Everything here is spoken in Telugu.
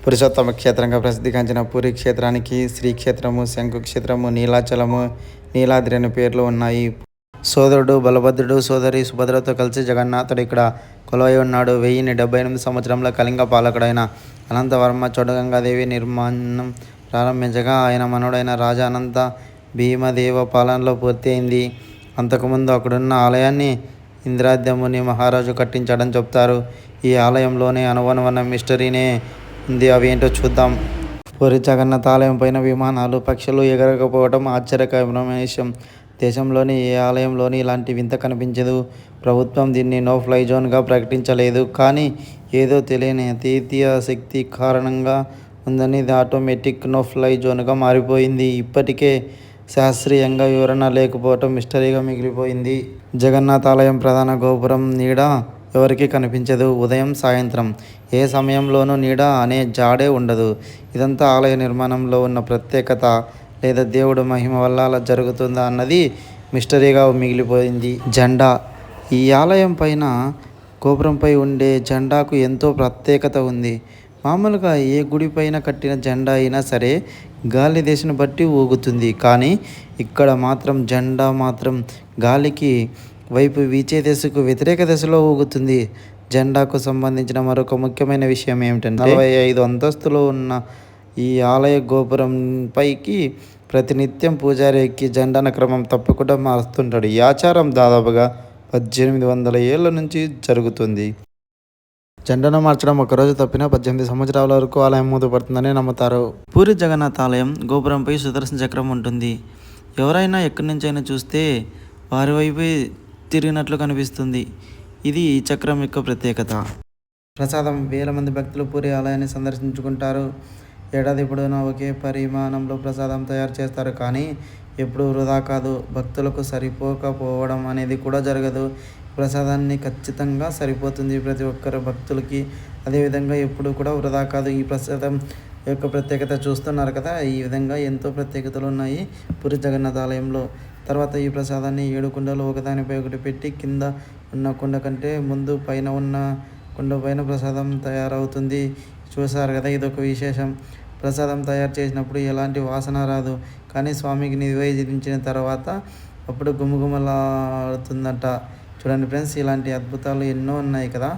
పురుషోత్తమ క్షేత్రంగా ప్రసిద్ధిగాంచిన పూరి క్షేత్రానికి శ్రీక్షేత్రము, శంకుక్షేత్రము, నీలాచలము, నీలాద్రి అనే పేర్లు ఉన్నాయి. సోదరుడు బలభద్రుడు, సోదరి సుభద్రతో కలిసి జగన్నాథుడు ఇక్కడ కొలువై ఉన్నాడు. 1078 సంవత్సరంలో కళింగ పాలకుడైన అనంతవర్మ చోడగంగాదేవి నిర్మాణం ప్రారంభించగా ఆయన మనవడైన రాజా అనంత భీమదేవ పాలనలో పూర్తి అయింది. అంతకుముందు అక్కడున్న ఆలయాన్ని ఇంద్రాద్యముని మహారాజు కట్టించాడని చెప్తారు. ఈ ఆలయంలోనే అనువనువన్న మిస్టరీనే ఉంది. అవి ఏంటో చూద్దాం. పూరి జగన్నాథ ఆలయం పైన విమానాలు, పక్షులు ఎగరకపోవడం ఆశ్చర్యకరమైన విషయం. దేశంలోని ఏ ఆలయంలోని ఇలాంటి వింత కనిపించదు. ప్రభుత్వం దీన్ని నో ఫ్లై జోన్గా ప్రకటించలేదు. కానీ ఏదో తెలియని అతీతీయ శక్తి కారణంగా ఉందని ఇది ఆటోమేటిక్ నో ఫ్లై జోన్గా మారిపోయింది. ఇప్పటికే శాస్త్రీయంగా వివరణ లేకపోవటం మిస్టరీగా మిగిలిపోయింది. జగన్నాథ ఆలయం ప్రధాన గోపురం నీడ ఎవరికీ కనిపించదు. ఉదయం, సాయంత్రం ఏ సమయంలోనూ నీడ అనే జాడే ఉండదు. ఇదంతా ఆలయ నిర్మాణంలో ఉన్న ప్రత్యేకత లేదా దేవుడు మహిమ వల్ల అలా జరుగుతుందా అన్నది మిస్టరీగా మిగిలిపోయింది. జెండా. ఈ ఆలయం పైన గోపురంపై ఉండే జెండాకు ఎంతో ప్రత్యేకత ఉంది. మామూలుగా ఏ గుడి పైన కట్టిన జెండా అయినా సరే గాలి దిశను బట్టి ఊగుతుంది. కానీ ఇక్కడ మాత్రం జెండా మాత్రం గాలికి వైపు వీచే దిశకు వ్యతిరేక దిశలో ఊగుతుంది. జెండాకు సంబంధించిన మరొక ముఖ్యమైన విషయం ఏమిటంటే 45 అంతస్తులు ఉన్న ఈ ఆలయ గోపురం పైకి ప్రతినిత్యం పూజారి ఎక్కి జెండాన క్రమం తప్పకుండా మారుస్తుంటాడు. ఈ ఆచారం దాదాపుగా 1800 ఏళ్ల నుంచి జరుగుతుంది. జెండాను మార్చడం ఒకరోజు తప్పినా 18 సంవత్సరాల వరకు ఆలయం మూతపడుతుందని నమ్ముతారు. పూరి జగన్నాథ ఆలయం గోపురంపై సుదర్శన చక్రం ఉంటుంది. ఎవరైనా ఎక్కడి నుంచైనా చూస్తే వారి వైపు తిరిగినట్లు కనిపిస్తుంది. ఇది ఈ చక్రం యొక్క ప్రత్యేకత. ప్రసాదం. వేల మంది భక్తులు పూరి ఆలయాన్ని సందర్శించుకుంటారు. ఏడాది పొడవునా ఒకే పరిమాణంలో ప్రసాదం తయారు చేస్తారు. కానీ ఎప్పుడూ వృధా కాదు. భక్తులకు సరిపోకపోవడం అనేది కూడా జరగదు. ప్రసాదాన్ని ఖచ్చితంగా సరిపోతుంది ప్రతి ఒక్కరు భక్తులకి. అదేవిధంగా ఎప్పుడు కూడా వృధా కాదు. ఈ ప్రసాదం యొక్క ప్రత్యేకత చూస్తున్నారు కదా. ఈ విధంగా ఎంతో ప్రత్యేకతలు ఉన్నాయి పూరి జగన్నాథ ఆలయంలో. తర్వాత ఈ ప్రసాదాన్ని 7 కుండలు ఒకదానిపై ఒకటి పెట్టి కింద ఉన్న కుండ కంటే ముందు పైన ఉన్న కుండ పైన ప్రసాదం తయారవుతుంది. చూసారు కదా, ఇదొక విశేషం. ప్రసాదం తయారు చేసినప్పుడు ఎలాంటి వాసన రాదు. కానీ స్వామికి నివేదించిన తర్వాత అప్పుడు గుమగుమలాడుతుందట. చూడండి ఫ్రెండ్స్, ఇలాంటి అద్భుతాలు ఎన్నో ఉన్నాయి కదా.